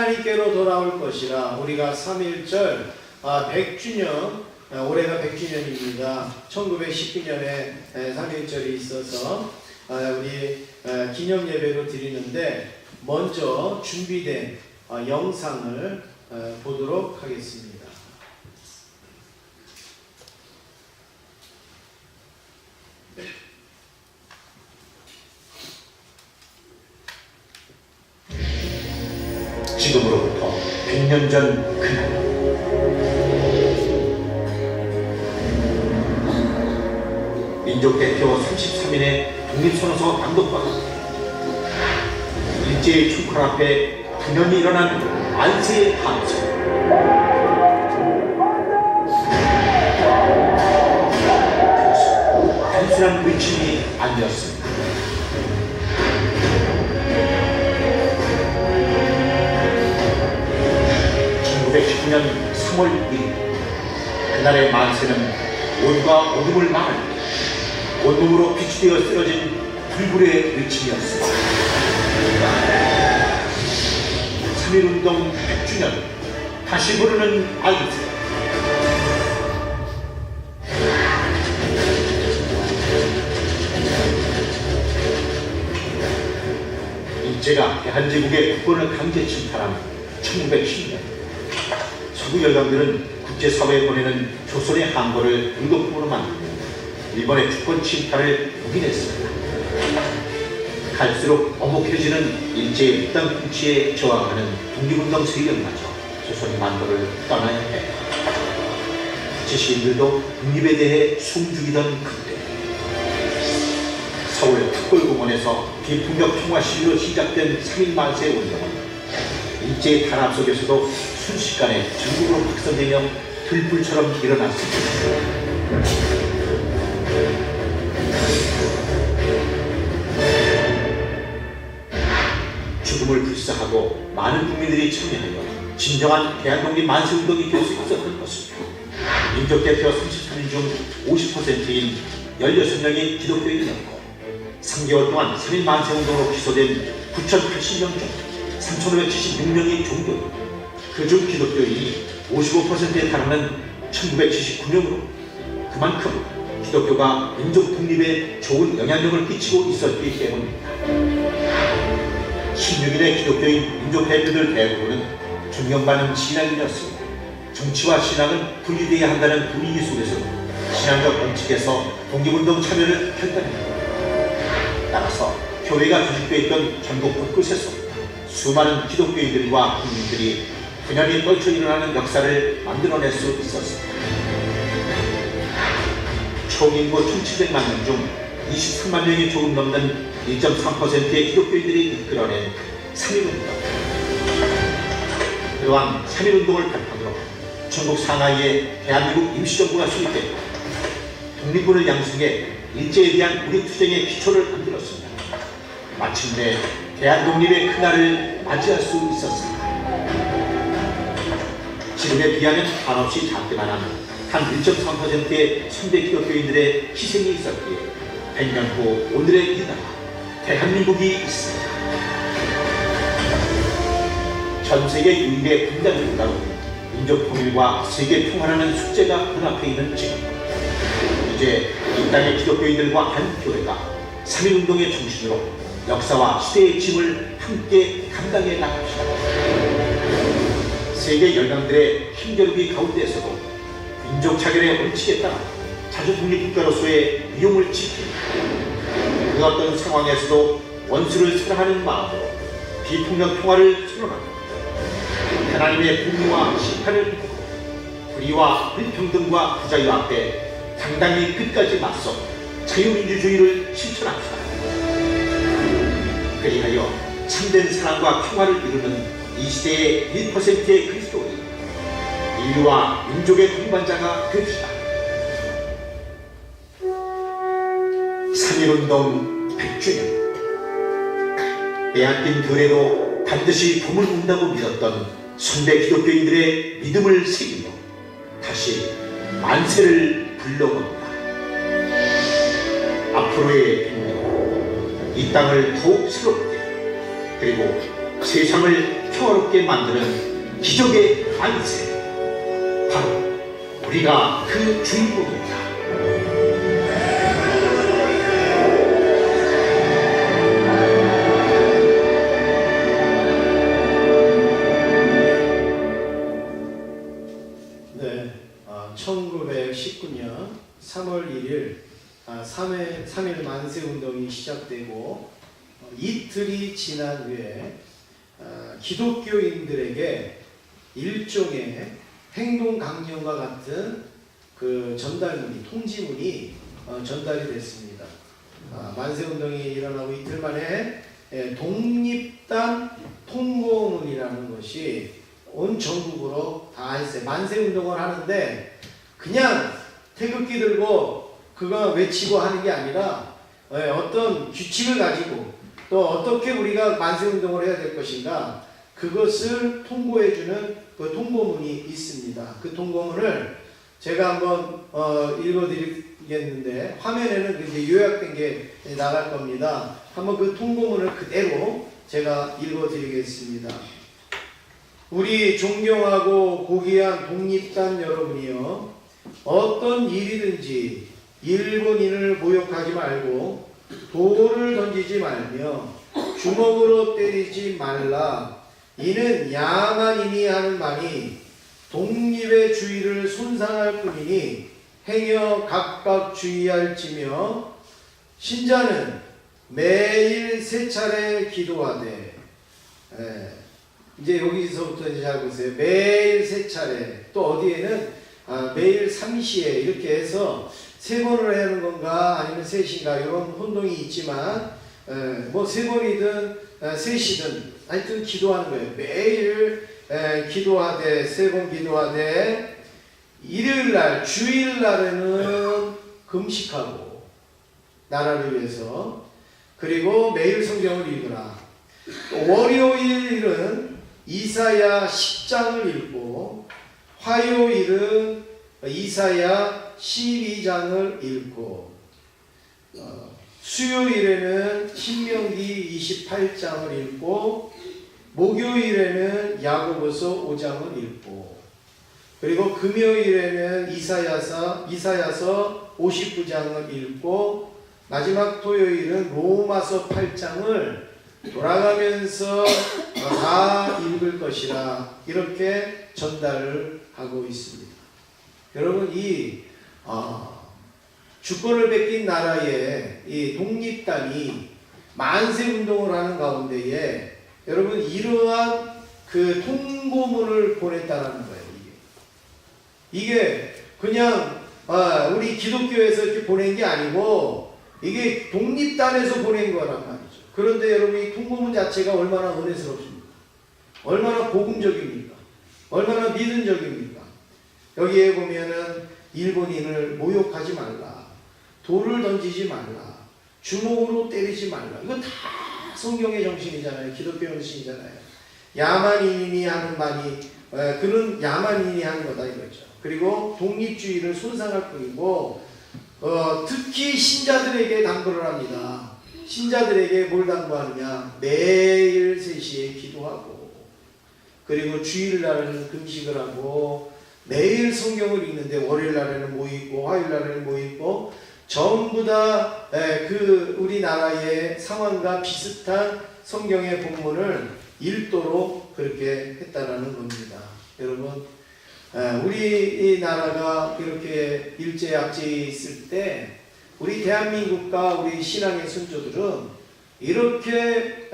하나님께로 돌아올 것이라. 우리가 3.1절 100주년, 올해가 100주년입니다. 1919년에 3.1절이 있어서 우리 기념 예배로 드리는데, 먼저 준비된 영상을 보도록 하겠습니다. 지금으로부터 100년 전 그날, 민족대표 33인의 독립선언서 낭독과 일제의 총칼 앞에 분연히 일어난 만세의 함성. 그것은 단순한 외침이 아니었습니다. 1919년 3월 1일, 그날의 만세는 온과 어둠을 막을 온몸으로 비추되어 쓰러진 불굴의 외침이었습니다. 3.1운동 100주년, 다시 부르는 만세. 일제가 대한제국의 국권을 강제 침탈한 1910년, 서구 열강들은 국제사회에 보내는 조선의 항거를 의도품으로 만들고 일본의 주권 침탈을 묵인했습니다. 갈수록 엄혹해지는 일제의 묵당 통치에 저항하는 독립운동 세력마저 조선의 만도를 떠나야 했다. 지식인들도 독립에 대해 숨죽이던 그때, 서울 탁골공원에서 비폭력 평화 시위로 시작된 3.1 만세 운동은 일제의 탄압 속에서도 순식간에 전국으로 확산되며 들불처럼 일어났습니다. 죽음을 불사하고 많은 국민들이 참여하여 진정한 대한독립 만세운동이 될 수 있었던 것은 민족대표 33인 중 50%인 16명이 기독교인이었고, 3개월 동안 3.1 만세운동으로 기소된 9,080명 중 3,576명이 종교인, 그중 기독교인이 55%에 달하는 1979명으로 그만큼 기독교가 민족 독립에 좋은 영향력을 끼치고 있었기 때문입니다. 16일의 기독교인 민족 대표들 대부분은 존경받는 신앙인이었습니다. 정치와 신앙은 분리되어야 한다는 분위기 속에서 신앙적 원칙에서 독립운동 참여를 결단합니다. 따라서 교회가 조직되어 있던 전국 곳곳에서 수많은 기독교인들과 국민들이 분연히 떨쳐 일어나는 역사를 만들어낼 수 있었습니다. 총 인구 1,700만 명 중 23만 명이 조금 넘는 1.3%의 기독교인들이 이끌어낸 3.1운동. 그러한 3.1운동을 발판으로 전국 상하이에 대한민국 임시정부가 수립되고 독립군을 양성해 일제에 대한 우리 투쟁의 기초를 만들었습니다. 마침내 대한독립의 그날을 맞이할 수 있었습니다. 지금에 비하면 한없이 작게만 한 1.3%의 선대 기독교인들의 희생이 있었기에 100년 후 오늘의 이 나라 대한민국이 있습니다. 전 세계 유일의 분단 국가로 민족 통일과 세계 통화라는 숙제가 눈앞에 있는 지금, 이제 이 땅의 기독교인들과 한 교회가 3.1운동의 중심으로 역사와 시대의 짐을 함께 감당해 나갑시다. 세계 열강들의 힘겨루기 가운데에서도 민족 자결의 원칙에 따라 자주 독립국가로서의 위용을 지키고, 그 어떤 상황에서도 원수를 사랑하는 마음으로 비폭력 평화를 선언하고 하나님의 분노와 심판을 믿고 불의와 불평등과 부자유 앞에 당당히 끝까지 맞서 자유민주주의를 실천합시다. 그리하여 참된 사랑과 평화를 이루는 이 시대의 1%의 그리스도인, 인류와 민족의 동반자가 됩시다. 3.1운동 100주년, 빼앗긴 교회도 반드시 봄을 온다고 믿었던 선대 기독교인들의 믿음을 새기며 다시 만세를 불러봅니다. 앞으로의 100년, 이 땅을 더욱 새롭게, 그리고 세상을 평화롭게 만드는 기적의 만세. 바로 우리가 그 주인공입니다. 네, 1919년 3월 1일 3일 만세 운동이 시작되고 이틀이 지난 후에 기독교인들에게 일종의 행동 강령과 같은 그 전달문이, 통지문이 전달이 됐습니다. 만세 운동이 일어나고 이틀 만에 독립단 통보문이라는 것이 온 전국으로 다 했어요. 만세 운동을 하는데 그냥 태극기 들고 그거 외치고 하는 게 아니라 어떤 규칙을 가지고 또 어떻게 우리가 만세 운동을 해야 될 것인가, 그것을 통보해주는 그 통보문이 있습니다. 그 통보문을 제가 한번 읽어드리겠는데, 화면에는 이제 요약된 게 나갈 겁니다. 한번 그 통보문을 그대로 제가 읽어드리겠습니다. 우리 존경하고 고귀한 독립단 여러분이여, 어떤 일이든지 일본인을 모욕하지 말고 돌을 던지지 말며 주먹으로 때리지 말라. 이는 야만인이 하는 말이 독립의 주의를 손상할 뿐이니 행여 각각 주의할지며, 신자는 매일 3차례 기도하되, 이제 여기서부터 이제 잘 보세요. 매일 3차례, 또 어디에는 매일 3시에 이렇게 해서 3번을 하는 건가 아니면 3시인가 이런 혼동이 있지만, 뭐 3번이든 3시든 하여튼 기도하는 거예요. 매일 기도하되, 3번 기도하되, 일요일날 주일날에는 금식하고 나라를 위해서, 그리고 매일 성경을 읽으라. 월요일은 이사야 10장을 읽고, 화요일은 이사야 12장을 읽고, 수요일에는 신명기 28장을 읽고, 목요일에는 야고보서 5장을 읽고, 그리고 금요일에는 이사야서 59장을 읽고, 마지막 토요일은 로마서 8장을 돌아가면서 다 읽을 것이라, 이렇게 전달을 하고 있습니다. 여러분, 이 주권을 뺏긴 나라의 이 독립단이 만세 운동을 하는 가운데에 여러분 이러한 그 통보문을 보냈다라는 거예요. 이게 그냥 우리 기독교에서 이렇게 보낸 게 아니고 이게 독립단에서 보낸 거란 말이죠. 그런데 여러분 이 통보문 자체가 얼마나 은혜스럽습니까? 얼마나 복음적입니까? 얼마나 믿음적입니까? 여기에 보면은 일본인을 모욕하지 말라, 돌을 던지지 말라, 주먹으로 때리지 말라. 이거 다 성경의 정신이잖아요. 기독교 정신이잖아요. 야만인이 하는 말이 그는 야만인이 하는 거다 이거죠. 그리고 독립주의를 손상할 뿐이고, 특히 신자들에게 당부를 합니다. 신자들에게 뭘 당부하느냐? 매일 3시에 기도하고, 그리고 주일날에는 금식을 하고, 매일 성경을 읽는데 월요일날에는 뭐 읽고 화요일날에는 뭐 읽고, 전부 다 그 우리나라의 상황과 비슷한 성경의 본문을 읽도록 그렇게 했다라는 겁니다. 여러분, 우리 나라가 이렇게 일제약제에 있을 때 우리 대한민국과 우리 신앙의 선조들은 이렇게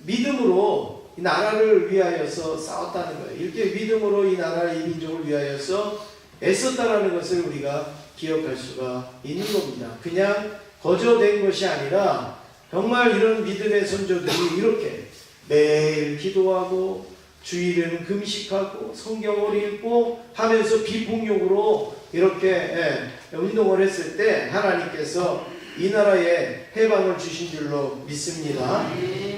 믿음으로 이 나라를 위하여서 싸웠다는 거예요. 이렇게 믿음으로 이 나라, 이 민족을 위하여서 애썼다라는 것을 우리가 기억할 수가 있는 겁니다. 그냥 거저된 것이 아니라 정말 이런 믿음의 선조들이 이렇게 매일 기도하고 주일에는 금식하고 성경을 읽고 하면서 비폭력으로 이렇게 운동을 했을 때 하나님께서 이 나라에 해방을 주신 줄로 믿습니다.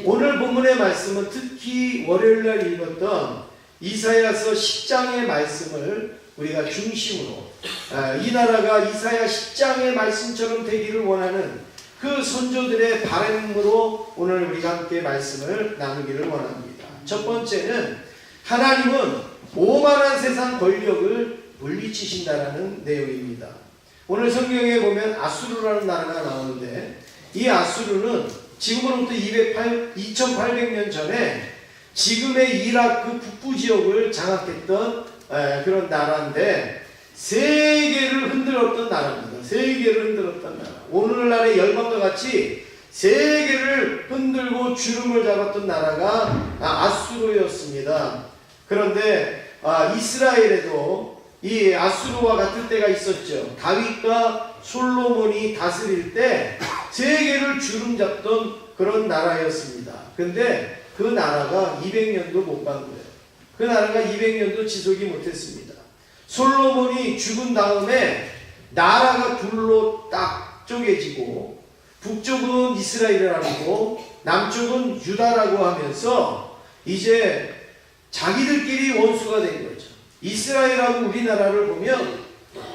오늘 본문의 말씀은 특히 월요일날 읽었던 이사야서 10장의 말씀을 우리가 중심으로, 이 나라가 이사야 10장의 말씀처럼 되기를 원하는 그 선조들의 바람으로 오늘 우리가 함께 말씀을 나누기를 원합니다. 첫 번째는 하나님은 오만한 세상 권력을 물리치신다라는 내용입니다. 오늘 성경에 보면 아수르라는 나라가 나오는데 이 아수르는 지금으로부터 2800년 전에 지금의 이라크 북부 지역을 장악했던 그런 나라인데 세계를 흔들었던 나라입니다. 세계를 흔들었던 나라. 오늘날의 열방과 같이 세계를 흔들고 주름을 잡았던 나라가 아수르였습니다. 그런데 이스라엘에도 이 아수르와 같은 때가 있었죠. 다윗과 솔로몬이 다스릴 때 세계를 주름 잡던 그런 나라였습니다. 근데 그 나라가 200년도 못 간 거예요. 그 나라가 200년도 지속이 못했습니다. 솔로몬이 죽은 다음에 나라가 둘로 딱 쪼개지고 북쪽은 이스라엘이라고 남쪽은 유다라고 하면서 이제 자기들끼리 원수가 된 거죠. 이스라엘하고 우리나라를 보면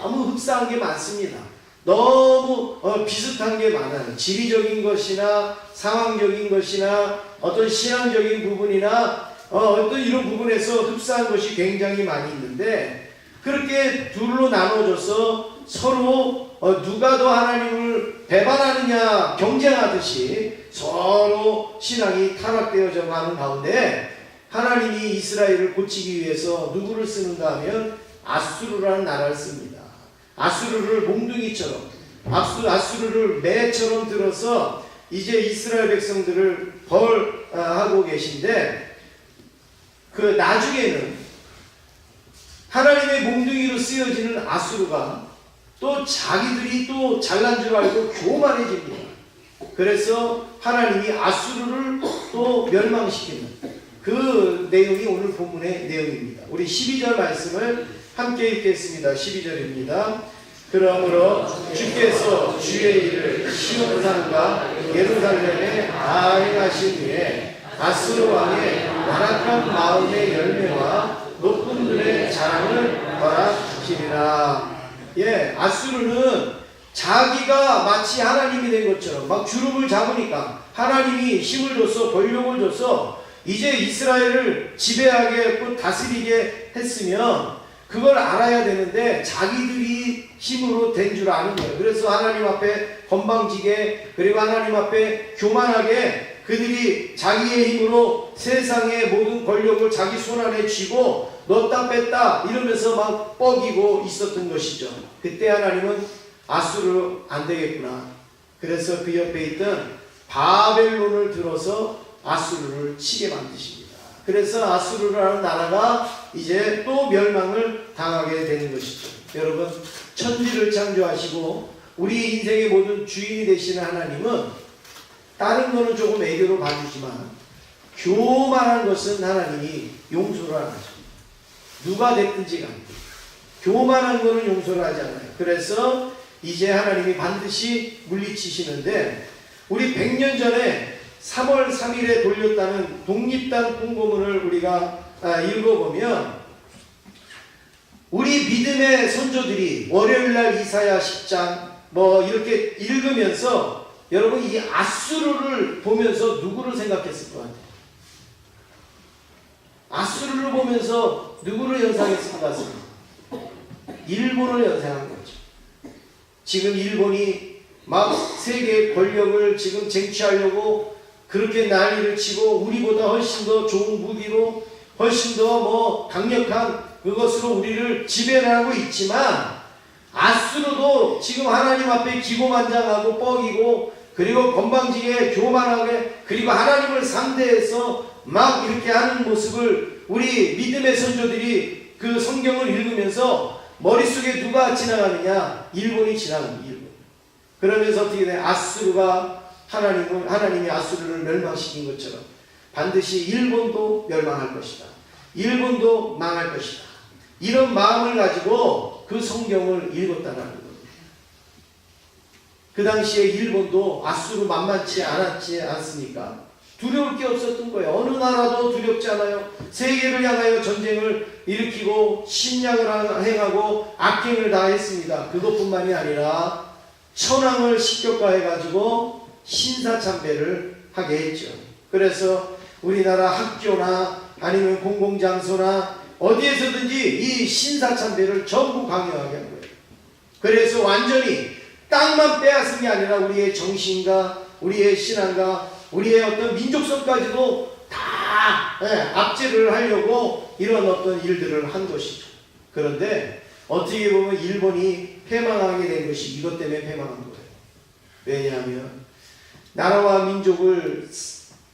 너무 흡사한 게 많습니다. 너무 비슷한 게 많아요. 지리적인 것이나 상황적인 것이나 어떤 신앙적인 부분이나 어떤 이런 부분에서 흡사한 것이 굉장히 많이 있는데 그렇게 둘로 나눠져서 서로 누가 더 하나님을 배반하느냐 경쟁하듯이 서로 신앙이 타락되어져 가는 가운데 하나님이 이스라엘을 고치기 위해서 누구를 쓰는가 하면 아수르라는 나라를 씁니다. 아수르를 몽둥이처럼 아수르를 매처럼 들어서 이제 이스라엘 백성들을 벌하고 계신데 그 나중에는 하나님의 몽둥이로 쓰여지는 아수르가 또 자기들이 또 잘난 줄 알고 교만해집니다. 그래서 하나님이 아수르를 또 멸망시키는 그 내용이 오늘 본문의 내용입니다. 우리 12절 말씀을 함께 읽겠습니다. 12절입니다. 그러므로 주께서 주의 일을 시온산과 예루살렘에 다 행하신 후에 아수르 왕의 완악한 마음의 열매와 높은 눈의 자랑을 허락하시리라. 아수르는 자기가 마치 하나님이 된 것처럼 막 주름을 잡으니까 하나님이 힘을 줘서 권력을 줘서 이제 이스라엘을 지배하게 했고 다스리게 했으면 그걸 알아야 되는데 자기들이 힘으로 된 줄 아는 거예요. 그래서 하나님 앞에 건방지게 그리고 하나님 앞에 교만하게 그들이 자기의 힘으로 세상의 모든 권력을 자기 손 안에 쥐고 넣었다 뺐다 이러면서 막 뻐기고 있었던 것이죠. 그때 하나님은 아수르 안 되겠구나. 그래서 그 옆에 있던 바벨론을 들어서 아수르를 치게 만드십니다. 그래서 아수르라는 나라가 이제 또 멸망을 당하게 되는 것이죠. 여러분, 천지를 창조하시고 우리 인생의 모든 주인이 되시는 하나님은 다른 거는 조금 애교로 봐주지만 교만한 것은 하나님이 용서를 안 하죠. 누가 됐든지 간에 교만한 거는 용서를 하지 않아요. 그래서 이제 하나님이 반드시 물리치시는데 우리 100년 전에 3월 3일에 돌렸다는 독립단 공고문을 우리가 읽어보면 우리 믿음의 선조들이 월요일날 이사야 10장 뭐 이렇게 읽으면서 여러분 이 아수르를 보면서 누구를 생각했을 것 같아요? 아수르를 보면서 누구를 연상했을 것 같습니다? 일본을 연상한 거죠. 지금 일본이 막 세계의 권력을 지금 쟁취하려고 그렇게 난리를 치고 우리보다 훨씬 더 좋은 무기로 훨씬 더 뭐 강력한 그것으로 우리를 지배하고 있지만 아수르도 지금 하나님 앞에 기고만장하고 뻐기고 그리고 건방지게 교만하게 그리고 하나님을 상대해서 막 이렇게 하는 모습을 우리 믿음의 선조들이 그 성경을 읽으면서 머릿속에 누가 지나가느냐? 일본이 지나갑니다. 일본. 그러면서 어떻게 돼? 아수르가 하나님이 아수르를 멸망시킨 것처럼 반드시 일본도 멸망할 것이다. 일본도 망할 것이다. 이런 마음을 가지고 그 성경을 읽었다는 겁니다. 그 당시에 일본도 아수르 만만치 않았지 않습니까? 두려울 게 없었던 거예요. 어느 나라도 두렵지 않아요. 세계를 향하여 전쟁을 일으키고 침략을 행하고 악행을 다 했습니다. 그것뿐만이 아니라 천황을 식격가해가지고 신사참배를 하게 했죠. 그래서 우리나라 학교나 아니면 공공장소나 어디에서든지 이 신사참배를 전부 강요하게 한 거예요. 그래서 완전히 땅만 빼앗은 게 아니라 우리의 정신과 우리의 신앙과 우리의 어떤 민족성까지도 다 압제를 하려고 이런 어떤 일들을 한 것이죠. 그런데 어떻게 보면 일본이 패망하게 된 것이 이것 때문에 패망한 거예요. 왜냐하면 나라와 민족을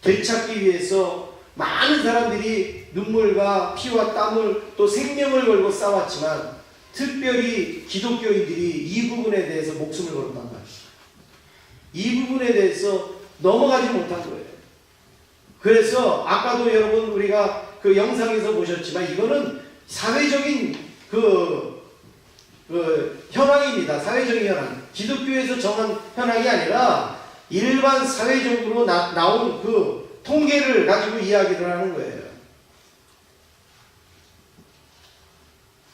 되찾기 위해서 많은 사람들이 눈물과 피와 땀을 또 생명을 걸고 싸웠지만 특별히 기독교인들이 이 부분에 대해서 목숨을 걸었단 말이에요. 이 부분에 대해서 넘어가지 못한 거예요. 그래서 아까도 여러분 우리가 그 영상에서 보셨지만 이거는 사회적인 현황입니다. 사회적인 현황. 기독교에서 정한 현황이 아니라 일반 사회적으로 나온 그 통계를 가지고 이야기를 하는 거예요.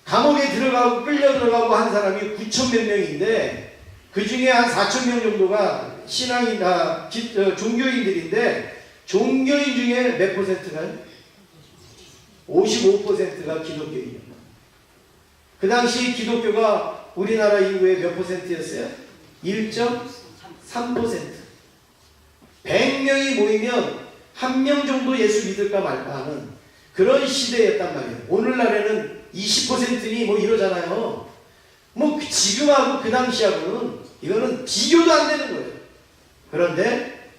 감옥에 들어가고 끌려 들어가고 한 사람이 9천 몇 명인데 그 중에 한 4천 명 정도가 신앙이나 종교인들인데 종교인 중에 몇 퍼센트가요? 55%가 기독교인이에요. 그 당시 기독교가 우리나라 인구의 몇 퍼센트였어요? 1.3%. 100명이 모이면 한 명 정도 예수 믿을까 말까 하는 그런 시대였단 말이에요. 오늘날에는 20%니 뭐 이러잖아요. 뭐 지금하고 그 당시하고는 이거는 비교도 안 되는 거예요. 그런데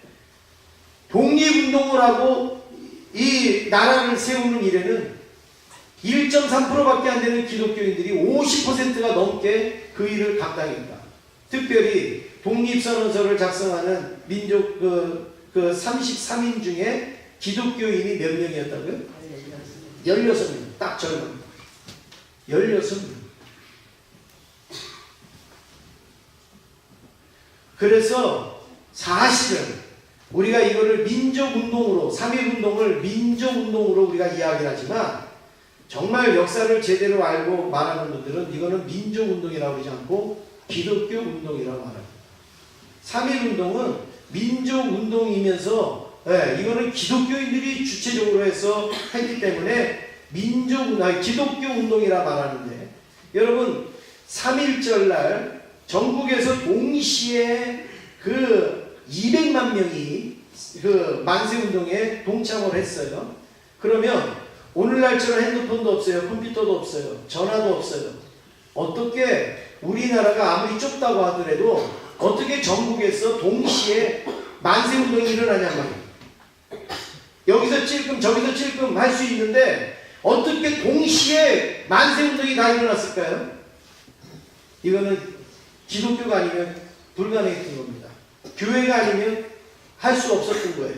독립운동을 하고 이 나라를 세우는 일에는 1.3%밖에 안 되는 기독교인들이 50%가 넘게 그 일을 감당했다. 특별히 독립선언서를 작성하는 민족 그 33인 중에 기독교인이 몇 명이었다고요? 16명. 딱 절반. 16명. 그래서 사실은 우리가 이거를 민족운동으로 3.1운동을 민족운동으로 우리가 이야기를 하지만 정말 역사를 제대로 알고 말하는 분들은 이거는 민족운동이라고 하지 않고 기독교운동이라고 말합니다. 3.1운동은 민족운동이면서 이거는 기독교인들이 주체적으로 해서 했기 때문에 기독교운동이라 말하는데 여러분 3.1절 날 전국에서 동시에 그 200만 명이 그 만세운동에 동참을 했어요. 그러면 오늘날처럼 핸드폰도 없어요. 컴퓨터도 없어요. 전화도 없어요. 어떻게 우리나라가 아무리 좁다고 하더라도 어떻게 전국에서 동시에 만세운동이 일어나냔 말이에요. 여기서 찔끔 저기서 찔끔 할 수 있는데 어떻게 동시에 만세운동이 다 일어났을까요? 이거는 기독교가 아니면 불가능했던 겁니다. 교회가 아니면 할 수 없었던 거예요.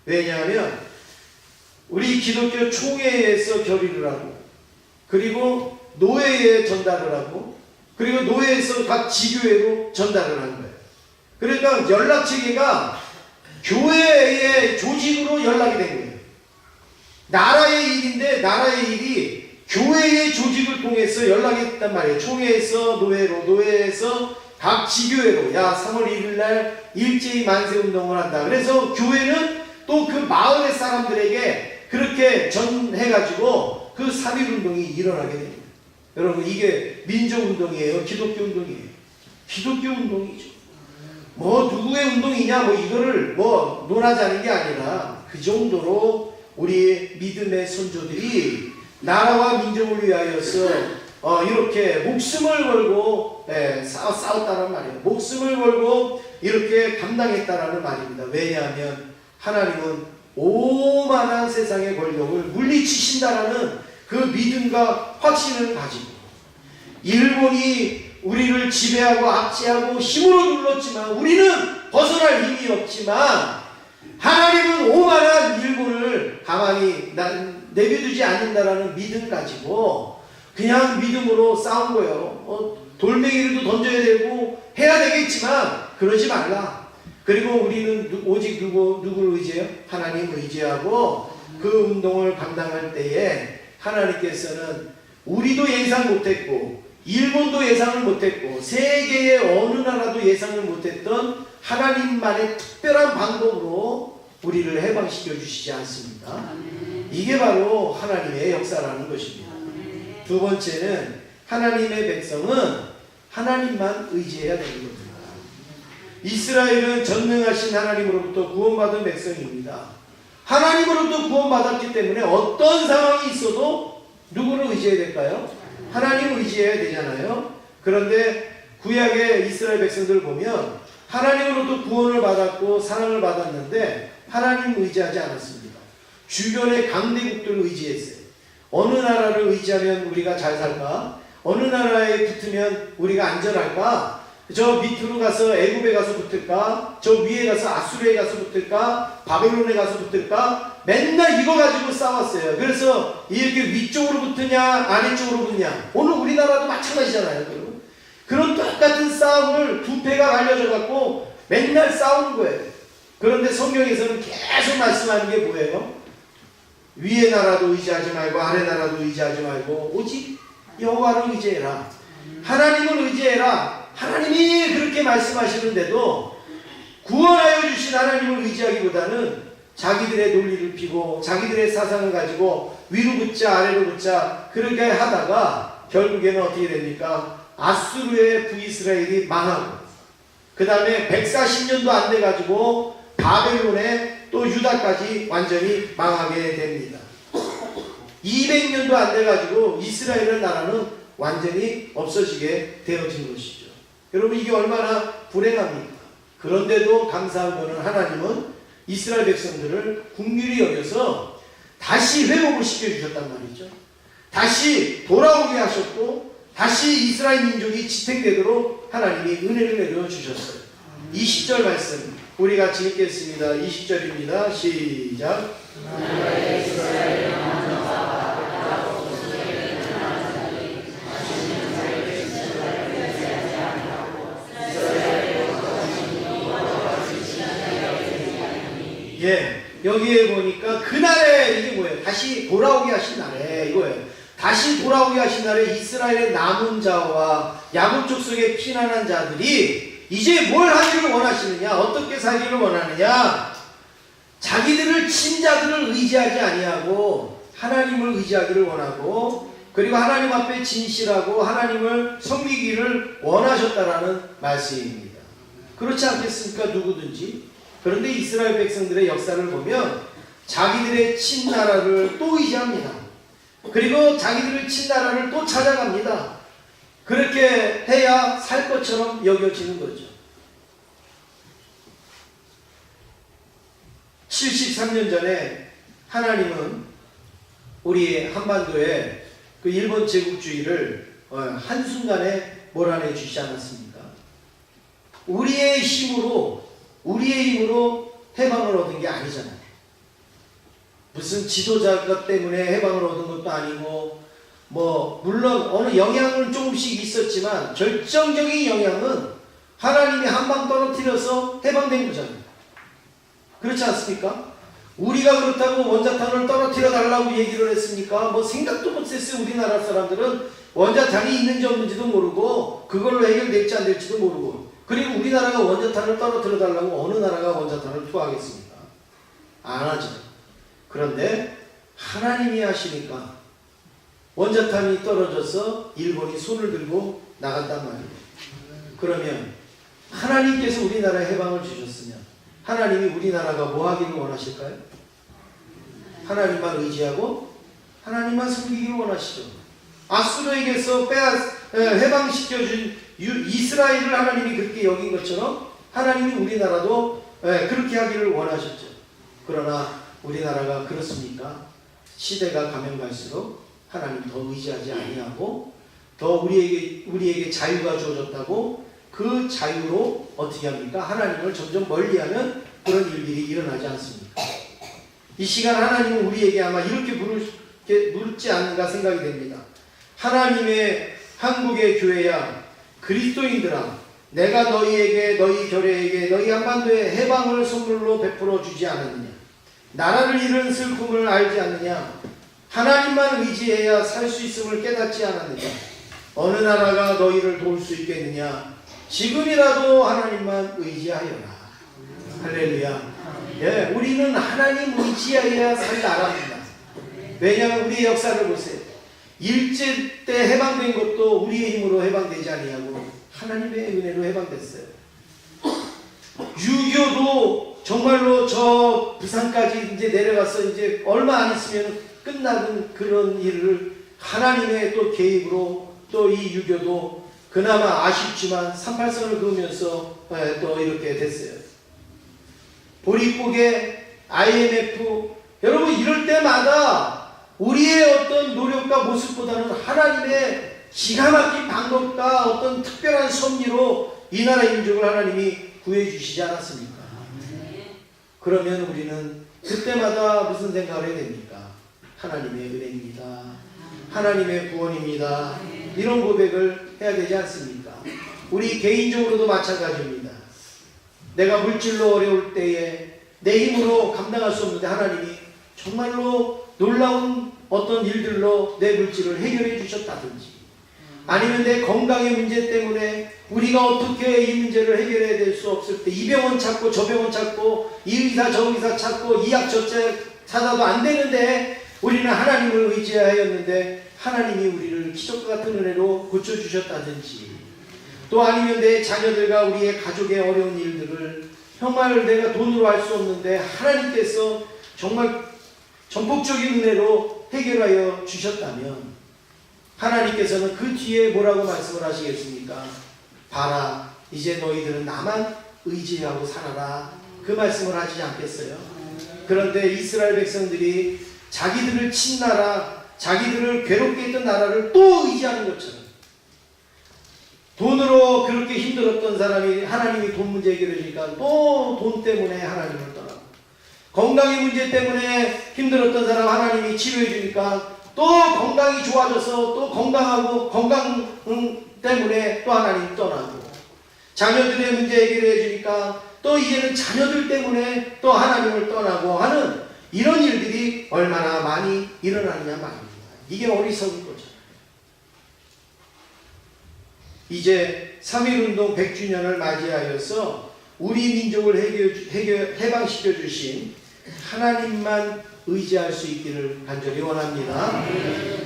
왜냐하면 우리 기독교 총회에서 결의를 하고 그리고 노회에 전달을 하고 그리고 노회에서 각 지교회로 전달을 하는 거예요. 그러니까 연락체계가 교회의 조직으로 연락이 된 거예요. 나라의 일인데 나라의 일이 교회의 조직을 통해서 연락이 됐단 말이에요. 총회에서 노회로, 노회에서 각 지교회로 3월 1일 날 일제히 만세운동을 한다. 그래서 교회는 또 그 마을의 사람들에게 그렇게 전해가지고 그 3.1운동이 일어나게 됩니다. 여러분 이게 민족운동이에요? 기독교운동이에요? 기독교운동이죠. 뭐 누구의 운동이냐 뭐 이거를 뭐 논하자는 게 아니라 그 정도로 우리 믿음의 선조들이 나라와 민족을 위하여서 이렇게 목숨을 걸고 싸웠다는 말이에요. 목숨을 걸고 이렇게 감당했다라는 말입니다. 왜냐하면 하나님은 오만한 세상의 권력을 물리치신다라는 그 믿음과 확신을 가지고 일본이 우리를 지배하고 압제하고 힘으로 눌렀지만 우리는 벗어날 힘이 없지만 하나님은 오만한 일본을 가만히 내버두지 않는다라는 믿음을 가지고 그냥 믿음으로 싸운 거예요. 돌멩이를 던져야 되고 해야 되겠지만 그러지 말라. 그리고 우리는 오직 누구를 의지해요? 하나님을 의지하고 그 운동을 감당할 때에 하나님께서는 우리도 예상 못했고 일본도 예상을 못했고 세계의 어느 나라도 예상을 못했던 하나님만의 특별한 방법으로 우리를 해방시켜 주시지 않습니다. 이게 바로 하나님의 역사라는 것입니다. 두 번째는 하나님의 백성은 하나님만 의지해야 되는 겁니다. 이스라엘은 전능하신 하나님으로부터 구원받은 백성입니다. 하나님으로부터 구원받았기 때문에 어떤 상황이 있어도 누구를 의지해야 될까요? 하나님을 의지해야 되잖아요. 그런데 구약의 이스라엘 백성들을 보면 하나님으로부터 구원을 받았고 사랑을 받았는데 하나님을 의지하지 않았습니다. 주변의 강대국들을 의지했어요. 어느 나라를 의지하면 우리가 잘 살까? 어느 나라에 붙으면 우리가 안전할까? 저 밑으로 가서 애굽에 가서 붙을까? 저 위에 가서 아수르에 가서 붙을까? 바벨론에 가서 붙을까? 맨날 이거 가지고 싸웠어요. 그래서 이렇게 위쪽으로 붙으냐 아래쪽으로 붙냐. 오늘 우리나라도 마찬가지잖아요. 그런 똑같은 싸움을 두 패가 갈려져 갖고 맨날 싸우는 거예요. 그런데 성경에서는 계속 말씀하는 게 뭐예요? 위의 나라도 의지하지 말고 아래 나라도 의지하지 말고 오직 여호와를 의지해라. 하나님을 의지해라. 하나님이 그렇게 말씀하시는데도 구원하여 주신 하나님을 의지하기보다는 자기들의 논리를 피고 자기들의 사상을 가지고 위로 붙자 아래로 붙자 그렇게 하다가 결국에는 어떻게 됩니까? 아수르의 북이스라엘이 망하고 그 다음에 140년도 안 돼가지고 바벨론에 또 유다까지 완전히 망하게 됩니다. 200년도 안 돼가지고 이스라엘 나라는 완전히 없어지게 되어진 것이죠. 여러분 이게 얼마나 불행합니까? 그런데도 감사한 것은 하나님은 이스라엘 백성들을 긍휼히 여겨서 다시 회복을 시켜주셨단 말이죠. 다시 돌아오게 하셨고 다시 이스라엘 민족이 지탱되도록 하나님이 은혜를 내려주셨어요. 20절 말씀 우리 같이 읽겠습니다. 20절입니다. 시작. 예, 여기에 보니까 그날에 이게 뭐예요? 다시 돌아오게 하신 날에 이거예요. 다시 돌아오게 하신 날에 이스라엘의 남은 자와 야곱 족속에 피난한 자들이 이제 뭘 하기를 원하시느냐? 어떻게 살기를 원하느냐? 자기들을 친자들을 의지하지 아니하고 하나님을 의지하기를 원하고 그리고 하나님 앞에 진실하고 하나님을 섬기기를 원하셨다라는 말씀입니다. 그렇지 않겠습니까? 누구든지. 그런데 이스라엘 백성들의 역사를 보면 자기들의 친나라를 또 의지합니다. 그리고 자기들의 친나라를 또 찾아갑니다. 그렇게 해야 살 것처럼 여겨지는 거죠. 73년 전에 하나님은 우리 한반도에 그 일본 제국주의를 한순간에 몰아내 주시지 않았습니까? 우리의 힘으로 해방을 얻은 게 아니잖아요. 무슨 지도자 때문에 해방을 얻은 것도 아니고 물론 어느 영향은 조금씩 있었지만 결정적인 영향은 하나님이 한방 떨어뜨려서 해방된 거잖아요. 그렇지 않습니까? 우리가 그렇다고 원자탄을 떨어뜨려 달라고 얘기를 했습니까? 생각도 못했어요. 우리나라 사람들은 원자탄이 있는지 없는지도 모르고 그걸로 해결될지 안 될지도 모르고 그리고 우리나라가 원자탄을 떨어뜨려 달라고 어느 나라가 원자탄을 투하하겠습니까? 안 하죠. 그런데 하나님이 하시니까 원자탄이 떨어져서 일본이 손을 들고 나갔단 말이에요. 그러면 하나님께서 우리나라에 해방을 주셨으면 하나님이 우리나라가 뭐 하기를 원하실까요? 하나님만 의지하고 하나님만 섬기기를 원하시죠. 아수르에게서 해방시켜준 이스라엘을 하나님이 그렇게 여긴 것처럼 하나님이 우리나라도 그렇게 하기를 원하셨죠. 그러나 우리나라가 그렇습니까? 시대가 가면 갈수록 하나님 더 의지하지 아니하고 더 우리에게 자유가 주어졌다고 그 자유로 어떻게 합니까? 하나님을 점점 멀리하는 그런 일들이 일어나지 않습니까? 이 시간 하나님은 우리에게 아마 이렇게 물지 않는가 생각이 됩니다. 하나님의 한국의 교회야 그리스도인들아 내가 너희에게 너희 교회에게 너희 한반도에 해방을 선물로 베풀어 주지 않았느냐? 나라를 잃은 슬픔을 알지 않느냐? 하나님만 의지해야 살 수 있음을 깨닫지 않았느냐? 어느 나라가 너희를 도울 수 있겠느냐? 지금이라도 하나님만 의지하여라. 할렐루야. 예, 우리는 하나님 의지해야 살 나라입니다. 왜냐하면 우리의 역사를 보세요. 일제 때 해방된 것도 우리의 힘으로 해방되지 아니하고 하나님의 은혜로 해방됐어요. 6.25도 정말로 저 부산까지 이제 내려가서 이제 얼마 안 있으면 끝나는 그런 일을 하나님의 또 개입으로 또 이 6.25도 그나마 아쉽지만 38선을 그으면서 또 이렇게 됐어요. 보릿고개, IMF, 여러분 이럴 때마다 우리의 어떤 노력과 모습보다는 하나님의 기가 막힌 방법과 어떤 특별한 섭리로 이 나라의 민족을 하나님이 구해주시지 않았습니까? 그러면 우리는 그때마다 무슨 생각을 해야 됩니까? 하나님의 은혜입니다. 하나님의 구원입니다. 이런 고백을 해야 되지 않습니까? 우리 개인적으로도 마찬가지입니다. 내가 물질로 어려울 때에 내 힘으로 감당할 수 없는데 하나님이 정말로 놀라운 어떤 일들로 내 물질을 해결해 주셨다든지, 아니면 내 건강의 문제 때문에 우리가 어떻게 이 문제를 해결해야 될 수 없을 때 이 병원 찾고 저 병원 찾고 이 의사 저 의사 찾고 이 약 저 찾아도 안 되는데 우리는 하나님을 의지하였는데 하나님이 우리를 기적과 같은 은혜로 고쳐주셨다든지, 또 아니면 내 자녀들과 우리의 가족의 어려운 일들을 정말 내가 돈으로 할 수 없는데 하나님께서 정말 전폭적인 은혜로 해결하여 주셨다면 하나님께서는 그 뒤에 뭐라고 말씀을 하시겠습니까? 봐라, 이제 너희들은 나만 의지하고 살아라, 그 말씀을 하시지 않겠어요? 그런데 이스라엘 백성들이 자기들을 친 나라, 자기들을 괴롭게 했던 나라를 또 의지하는 것처럼, 돈으로 그렇게 힘들었던 사람이 하나님이 돈 문제 해결해 주니까 또 돈 때문에 하나님을 떠나고, 건강의 문제 때문에 힘들었던 사람 하나님이 치료해 주니까 또 건강이 좋아져서 또 건강하고 건강 때문에 또 하나님 떠나고, 자녀들의 문제 해결해 주니까 또 이제는 자녀들 때문에 또 하나님을 떠나고 하는 이런 일들이 얼마나 많이 일어나느냐 말입니다. 이게 어리석은 거죠. 이제 3.1운동 100주년을 맞이하여서 우리 민족을 해방시켜 주신 하나님만 의지할 수 있기를 간절히 원합니다.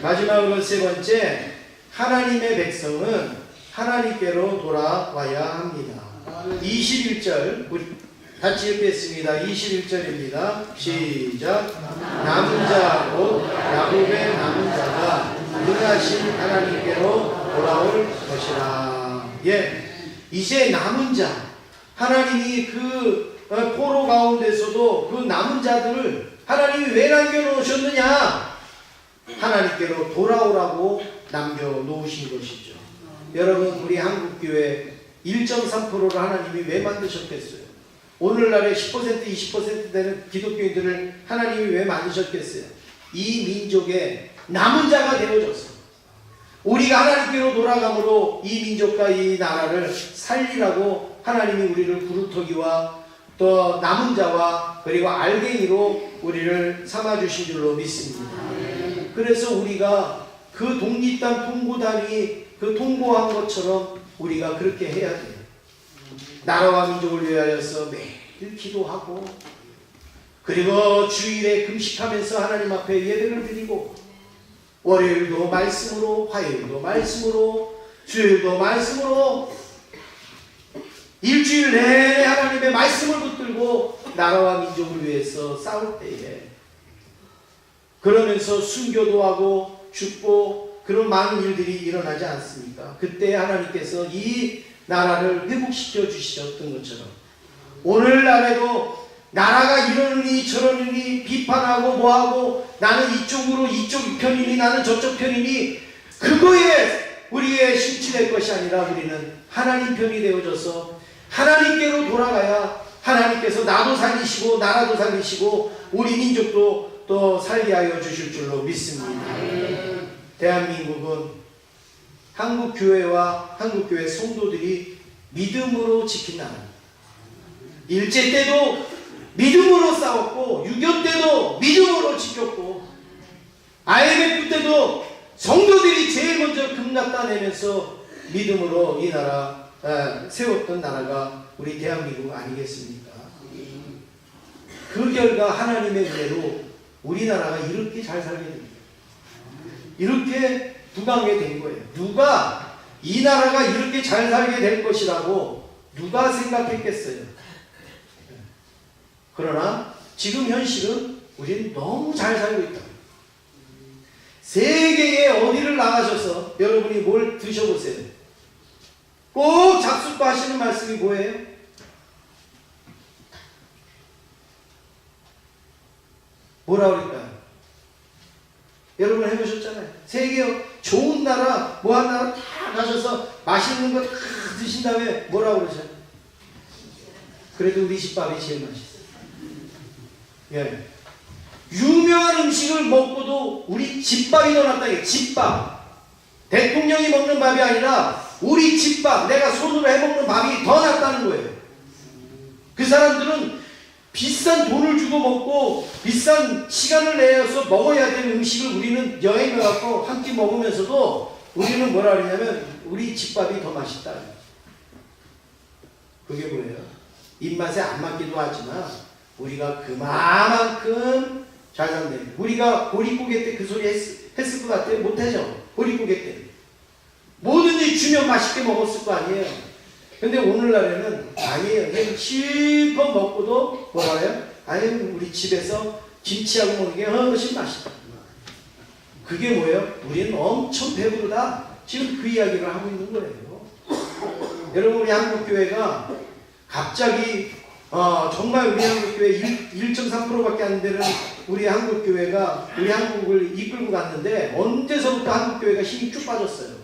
마지막으로 세 번째, 하나님의 백성은 하나님께로 돌아와야 합니다. 21절 우리 같이 읽겠습니다. 21절입니다. 시작. 남은 자 곧 야곱의 남은 자가 능하신 하나님께로 돌아올 것이라. 예, 이제 남은 자, 하나님이 그 포로 가운데서도 그 남은 자들을 하나님이 왜 남겨놓으셨느냐? 하나님께로 돌아오라고 남겨놓으신 것이죠. 여러분, 우리 한국교회 1.3%를 하나님이 왜 만드셨겠어요? 오늘날의 10% 20% 되는 기독교인들을 하나님이 왜 만드셨겠어요? 이 민족의 남은 자가 되어졌어요. 우리가 하나님께로 돌아감으로 이 민족과 이 나라를 살리라고 하나님이 우리를 구루터기와 또 남은 자와 그리고 알갱이로 우리를 삼아주신 줄로 믿습니다. 그래서 우리가 그 독립단 통고단이 그 통고한 것처럼 우리가 그렇게 해야 돼요. 나라와 민족을 위하여서 매일 기도하고, 그리고 주일에 금식하면서 하나님 앞에 예배를 드리고, 월요일도 말씀으로, 화요일도 말씀으로, 주일도 말씀으로, 일주일 내내 하나님의 말씀을 붙들고 나라와 민족을 위해서 싸울 때에, 그러면서 순교도 하고 죽고 그런 많은 일들이 일어나지 않습니까? 그때 하나님께서 이 나라를 회복시켜 주셨던 것처럼 오늘날에도 나라가 이러느니 저러느니 비판하고 뭐하고 나는 이쪽으로 이쪽 편이니 나는 저쪽 편이니 그거에 우리의 심취될 것이 아니라 우리는 하나님 편이 되어져서 하나님께로 돌아가야 하나님께서 나도 살리시고 나라도 살리시고 우리 민족도 또 살게 하여 주실 줄로 믿습니다. 대한민국은 한국교회와 한국교회 성도들이 믿음으로 지킨 나라입니다. 일제 때도 믿음으로 싸웠고 6.25 때도 믿음으로 지켰고 IMF 때도 성도들이 제일 먼저 금납 따내면서 믿음으로 이 나라 세웠던 나라가 우리 대한민국 아니겠습니까? 그 결과 하나님의 은혜로 우리나라가 이렇게 잘 살게 된 거예요. 이렇게 부강하게 된 거예요. 누가 이 나라가 이렇게 잘 살게 될 것이라고 누가 생각했겠어요? 그러나 지금 현실은 우리는 너무 잘 살고 있다. 세계에 어디를 나가셔서 여러분이 뭘 드셔보세요. 꼭 잡숫고 하시는 말씀이 뭐예요? 뭐라 그럴까요? 여러분 해보셨잖아요. 세계 좋은 나라, 뭐 한 나라 다 가셔서 맛있는 거 다 드신 다음에 뭐라 그러셔요? 그래도 우리 집밥이 제일 맛있어요. 예. 유명한 음식을 먹고도 우리 집밥이 더 낫다. 이게 집밥. 대통령이 먹는 밥이 아니라 우리 집밥, 내가 손으로 해먹는 밥이 더 낫다는 거예요. 그 사람들은 비싼 돈을 주고 먹고 비싼 시간을 내서 먹어야 되는 음식을 우리는 여행을 가고 한 끼 먹으면서도 우리는 뭐라 그러냐면 우리 집밥이 더 맛있다. 그게 뭐예요? 입맛에 안 맞기도 하지만 우리가 그만큼 잘 산대요. 우리가 보릿고개 때 그 소리 했을 것 같아요? 못하죠? 보릿고개 때. 뭐든지 주면 맛있게 먹었을 거 아니에요? 근데 오늘날에는 아니에요. 그냥 실컷 먹고도 뭐라 해요? 아유, 우리 집에서 김치하고 먹는 게 훨씬 맛있다. 그게 뭐예요? 우리는 엄청 배부르다. 지금 그 이야기를 하고 있는 거예요. 여러분, 우리 한국교회가 갑자기 정말 우리 한국교회 1.3%밖에 안 되는 우리 한국교회가 우리 한국을 이끌고 갔는데 언제서부터 한국교회가 힘이 쭉 빠졌어요.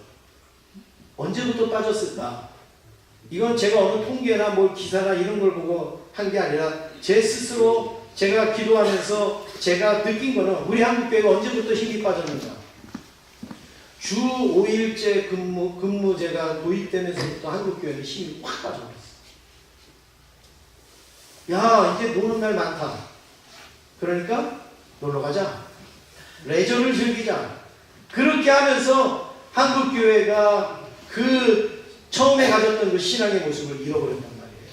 언제부터 빠졌을까? 이건 제가 어느 통계나 뭐 기사나 이런 걸 보고 한 게 아니라 제 스스로 제가 기도하면서 제가 느낀 거는 우리 한국교회가 언제부터 힘이 빠졌는가? 주 5일제 근무제가 도입되면서부터 한국교회는 힘이 확 빠져버렸어요. 야, 이제 노는 날 많다. 그러니까 놀러 가자. 레저를 즐기자. 그렇게 하면서 한국교회가 그 처음에 가졌던 그 신앙의 모습을 잃어버렸단 말이에요.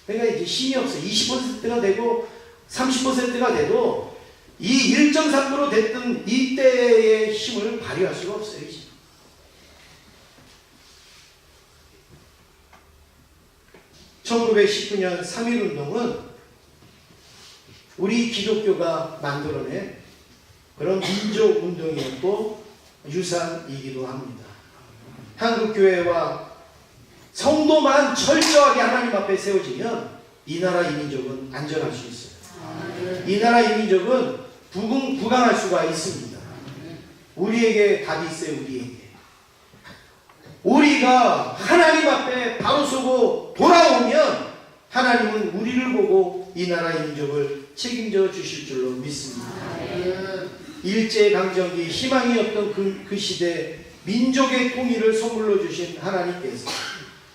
그러니까 이제 힘이 없어. 20%가 되고 30%가 돼도 이 1.3% 됐던 이때의 힘을 발휘할 수가 없어요. 이제. (1919년) 3.1운동은 우리 기독교가 만들어낸 그런 민족운동이었고 유산이기도 합니다. 한국교회와 성도만 철저하게 하나님 앞에 세워지면 이 나라 이 민족은 안전할 수 있어요. 이 나라 이 민족은 부강할 수가 있습니다. 우리에게 답이 있어요. 우리가 하나님 앞에 바로 서고 돌아오면 하나님은 우리를 보고 이 나라 이 민족을 책임져 주실 줄로 믿습니다. 일제강점기 희망이 없던 그 시대 민족의 통일을 선물로 주신 하나님께서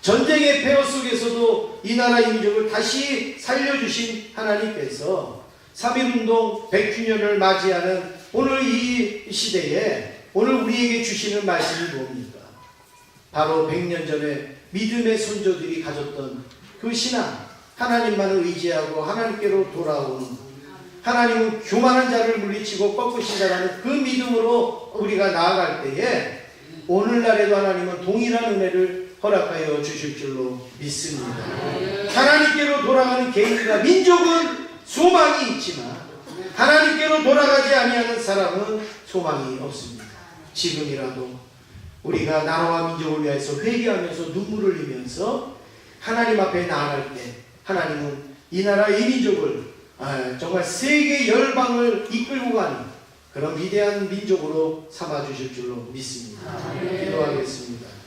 전쟁의 폐허 속에서도 이 나라 이 민족을 다시 살려주신 하나님께서 3.1운동 100주년을 맞이하는 오늘 이 시대에 오늘 우리에게 주시는 말씀이 뭡니까? 바로 100년 전에 믿음의 선조들이 가졌던 그 신앙, 하나님만을 의지하고 하나님께로 돌아오는, 하나님은 교만한 자를 물리치고 꺾으신다라는 그 믿음으로 우리가 나아갈 때에 오늘날에도 하나님은 동일한 은혜를 허락하여 주실 줄로 믿습니다. 하나님께로 돌아가는 개인과 민족은 소망이 있지만 하나님께로 돌아가지 아니하는 사람은 소망이 없습니다. 지금이라도 우리가 나라와 민족을 위해서 회개하면서 눈물을 흘리면서 하나님 앞에 나아갈 때 하나님은 이 나라 이 민족을 정말 세계 열방을 이끌고 가는 그런 위대한 민족으로 삼아주실 줄로 믿습니다. 기도하겠습니다.